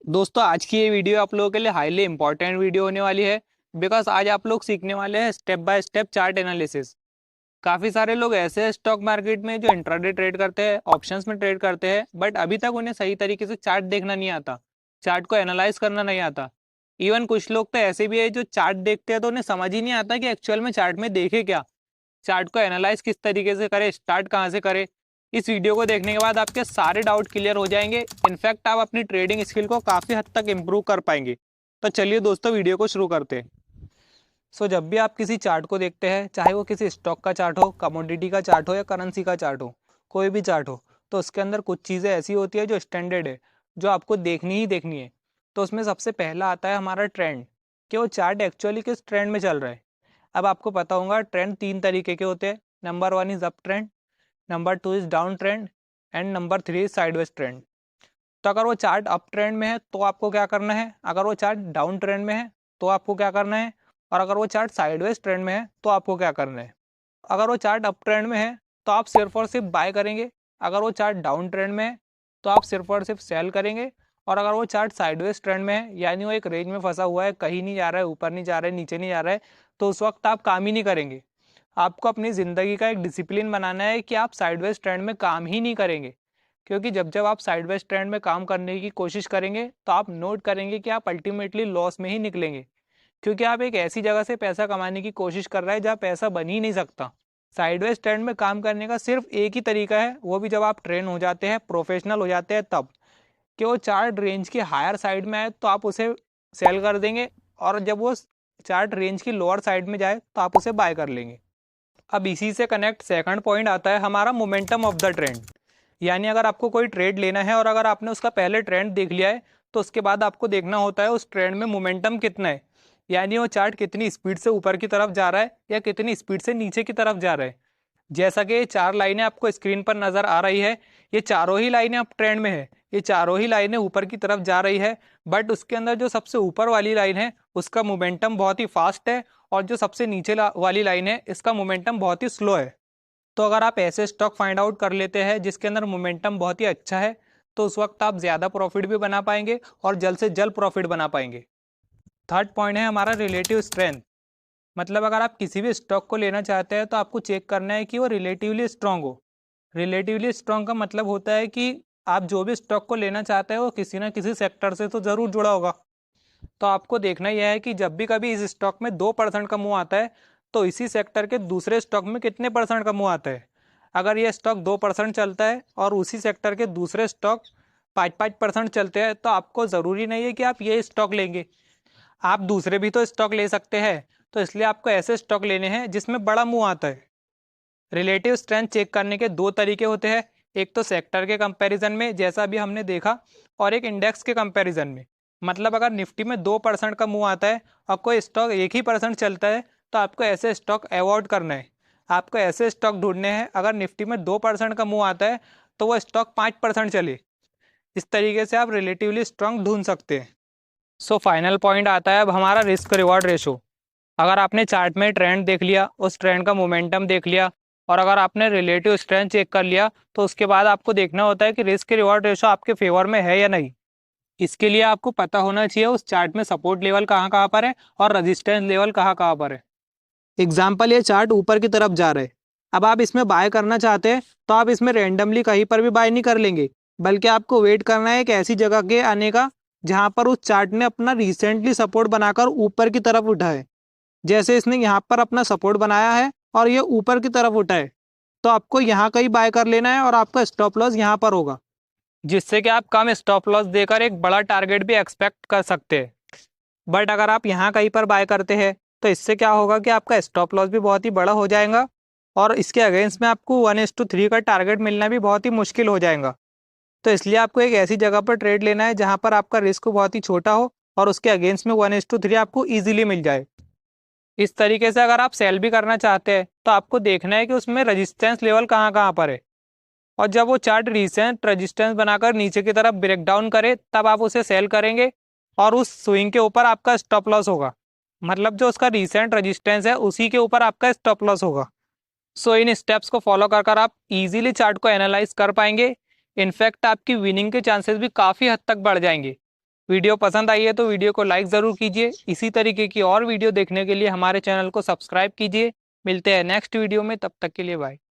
दोस्तों आज की ये वीडियो आप लोगों के लिए हाईली इंपॉर्टेंट वीडियो होने वाली है। बिकॉज आज आप लोग सीखने वाले हैं step by step chart analysis. काफी सारे लोग ऐसे हैं स्टॉक मार्केट में जो इंट्राडे ट्रेड करते हैं, ऑप्शंस में ट्रेड करते हैं, बट अभी तक उन्हें सही तरीके से चार्ट देखना नहीं आता, चार्ट को एनालाइज करना नहीं आता। इवन कुछ लोग तो ऐसे भी है जो चार्ट देखते हैं तो उन्हें समझ ही नहीं आता कि एक्चुअल में चार्ट में देखे क्या, चार्ट को एनालाइज किस तरीके से करे, स्टार्ट कहाँ से करे। इस वीडियो को देखने के बाद आपके सारे डाउट क्लियर हो जाएंगे। इनफैक्ट आप अपनी ट्रेडिंग स्किल को काफ़ी हद तक इम्प्रूव कर पाएंगे। तो चलिए दोस्तों वीडियो को शुरू करते हैं। जब भी आप किसी चार्ट को देखते हैं, चाहे वो किसी स्टॉक का चार्ट हो, कमोडिटी का चार्ट हो या करेंसी का चार्ट हो, कोई भी चार्ट हो, तो उसके अंदर कुछ चीज़ें ऐसी होती है जो स्टैंडर्ड है, जो आपको देखनी ही देखनी है। तो उसमें सबसे पहला आता है हमारा ट्रेंड, कि वो चार्ट एक्चुअली किस ट्रेंड में चल रहा है। अब आपको पता होगा ट्रेंड तीन तरीके के होते हैं। Number one is up trend, number two is down trend and number three is sideways trend. तो अगर वो चार्ट अप ट्रेंड में है तो आपको क्या करना है, अगर वो चार्ट डाउन ट्रेंड में है तो आपको क्या करना है, और अगर वो चार्ट साइडवेज ट्रेंड में है तो आपको क्या करना है। अगर वो चार्ट अप ट्रेंड में है तो आप सिर्फ और सिर्फ बाय करेंगे। अगर वो चार्ट डाउन ट्रेंड में है तो आप सिर्फ और सिर्फ सेल करेंगे। और अगर वो चार्ट साइडवेज ट्रेंड में है, यानी वो एक रेंज में फंसा हुआ है, कहीं नहीं जा रहा है, ऊपर नहीं जा रहा है, नीचे नहीं जा रहा है, तो उस वक्त आप काम ही नहीं करेंगे। आपको अपनी ज़िंदगी का एक डिसिप्लिन बनाना है कि आप साइडवेज ट्रेंड में काम ही नहीं करेंगे। क्योंकि जब जब आप साइडवेज ट्रेंड में काम करने की कोशिश करेंगे तो आप नोट करेंगे कि आप अल्टीमेटली लॉस में ही निकलेंगे। क्योंकि आप एक ऐसी जगह से पैसा कमाने की कोशिश कर रहे हैं जहाँ पैसा बन ही नहीं सकता। साइडवेज ट्रेंड में काम करने का सिर्फ एक ही तरीका है, वो भी जब आप ट्रेन हो जाते हैं, प्रोफेशनल हो जाते हैं तब, कि वो चार्ट रेंज की हायर साइड में आए तो आप उसे सेल कर देंगे, और जब वो चार्ट रेंज की लोअर साइड में जाए तो आप उसे बाय कर लेंगे। अब इसी से कनेक्ट सेकंड पॉइंट आता है हमारा मोमेंटम ऑफ द ट्रेंड। यानी अगर आपको कोई ट्रेड लेना है और अगर आपने उसका पहले ट्रेंड देख लिया है तो उसके बाद आपको देखना होता है उस ट्रेंड में मोमेंटम कितना है। यानी वो चार्ट कितनी स्पीड से ऊपर की तरफ जा रहा है या कितनी स्पीड से नीचे की तरफ जा रहा है। जैसा कि ये चार लाइनें आपको स्क्रीन पर नजर आ रही है, ये चारों ही लाइनें अब ट्रेंड में है, ये चारों ही लाइनें ऊपर की तरफ जा रही है। बट उसके अंदर जो सबसे ऊपर वाली लाइन है उसका मोमेंटम बहुत ही फास्ट है, और जो सबसे नीचे वाली लाइन है इसका मोमेंटम बहुत ही स्लो है। तो अगर आप ऐसे स्टॉक फाइंड आउट कर लेते हैं जिसके अंदर मोमेंटम बहुत ही अच्छा है, तो उस वक्त आप ज़्यादा प्रॉफिट भी बना पाएंगे और जल्द से जल्द प्रॉफिट बना पाएंगे। थर्ड पॉइंट है हमारा रिलेटिव स्ट्रेंथ। मतलब अगर आप किसी भी स्टॉक को लेना चाहते हैं तो आपको चेक करना है कि वो रिलेटिवली स्ट्रांग हो। रिलेटिवली स्ट्रांग का मतलब होता है कि आप जो भी स्टॉक को लेना चाहते हैं वो किसी ना किसी सेक्टर से तो ज़रूर जुड़ा होगा। तो आपको देखना यह है कि जब भी कभी इस स्टॉक में 2% का मुंह आता है तो इसी सेक्टर के दूसरे स्टॉक में कितने परसेंट का मुंह आता है। अगर ये स्टॉक 2% चलता है और उसी सेक्टर के दूसरे स्टॉक 5-5% चलते हैं तो आपको ज़रूरी नहीं है कि आप ये स्टॉक लेंगे, आप दूसरे भी तो स्टॉक ले सकते हैं। तो इसलिए आपको ऐसे स्टॉक लेने हैं जिसमें बड़ा मुंह आता है। रिलेटिव स्ट्रेंथ चेक करने के दो तरीके होते हैं, एक तो सेक्टर के कंपैरिजन में जैसा भी हमने देखा, और एक इंडेक्स के कंपैरिजन में। मतलब अगर निफ्टी में 2% का मुंह आता है और कोई स्टॉक 1 ही% चलता है तो आपको ऐसे स्टॉक अवॉइड करना है। आपको ऐसे स्टॉक ढूंढने हैं अगर निफ्टी में 2% का मुंह आता है तो वो स्टॉक 5% चले। इस तरीके से आप रिलेटिवली स्ट्रांग ढूंढ सकते हैं। फाइनल पॉइंट आता है अब हमारा रिस्क रिवॉर्ड रेशो। अगर आपने चार्ट में ट्रेंड देख लिया, उस ट्रेंड का मोमेंटम देख लिया, और अगर आपने रिलेटिव स्ट्रेंथ चेक कर लिया, तो उसके बाद आपको देखना होता है कि रिस्क रिवॉर्ड रेशो आपके फेवर में है या नहीं। इसके लिए आपको पता होना चाहिए उस चार्ट में सपोर्ट लेवल कहाँ कहाँ पर है और रजिस्टेंस लेवल कहाँ कहाँ पर है। एग्जाम्पल, ये चार्ट ऊपर की तरफ जा रहा है, अब आप इसमें बाय करना चाहते हैं तो आप इसमें रेंडमली कहीं पर भी बाय नहीं कर लेंगे, बल्कि आपको वेट करना है एक ऐसी जगह के आने का जहां पर उस चार्ट ने अपना रिसेंटली सपोर्ट बनाकर ऊपर की तरफ उठा है। जैसे इसने यहाँ पर अपना सपोर्ट बनाया है और ये ऊपर की तरफ उठा है, तो आपको यहाँ कहीं बाय कर लेना है और आपका स्टॉप लॉस यहाँ पर होगा, जिससे कि आप कम स्टॉप लॉस देकर एक बड़ा टारगेट भी एक्सपेक्ट कर सकते हैं। बट अगर आप यहाँ कहीं पर बाय करते हैं तो इससे क्या होगा कि आपका स्टॉप लॉस भी बहुत ही बड़ा हो जाएगा, और इसके अगेंस्ट में आपको 1:3 का टारगेट मिलना भी बहुत ही मुश्किल हो जाएगा। तो इसलिए आपको एक ऐसी जगह पर ट्रेड लेना है जहाँ पर आपका रिस्क बहुत ही छोटा हो और उसके अगेंस्ट में 1:3 आपको ईजिली मिल जाए। इस तरीके से अगर आप सेल भी करना चाहते हैं तो आपको देखना है कि उसमें रजिस्टेंस लेवल कहाँ कहाँ पर है, और जब वो चार्ट रिसेंट रजिस्टेंस बनाकर नीचे की तरफ ब्रेक डाउन करे तब आप उसे सेल करेंगे, और उस स्विंग के ऊपर आपका स्टॉप लॉस होगा। मतलब जो उसका रिसेंट रजिस्टेंस है उसी के ऊपर आपका स्टॉप लॉस होगा। इन स्टेप्स को फॉलो कर आप इजीली चार्ट को एनालाइज कर पाएंगे। इनफैक्ट आपकी विनिंग के चांसेस भी काफ़ी हद तक बढ़ जाएंगे। वीडियो पसंद आई है तो वीडियो को लाइक ज़रूर कीजिए। इसी तरीके की और वीडियो देखने के लिए हमारे चैनल को सब्सक्राइब कीजिए। मिलते हैं नेक्स्ट वीडियो में, तब तक के लिए बाय।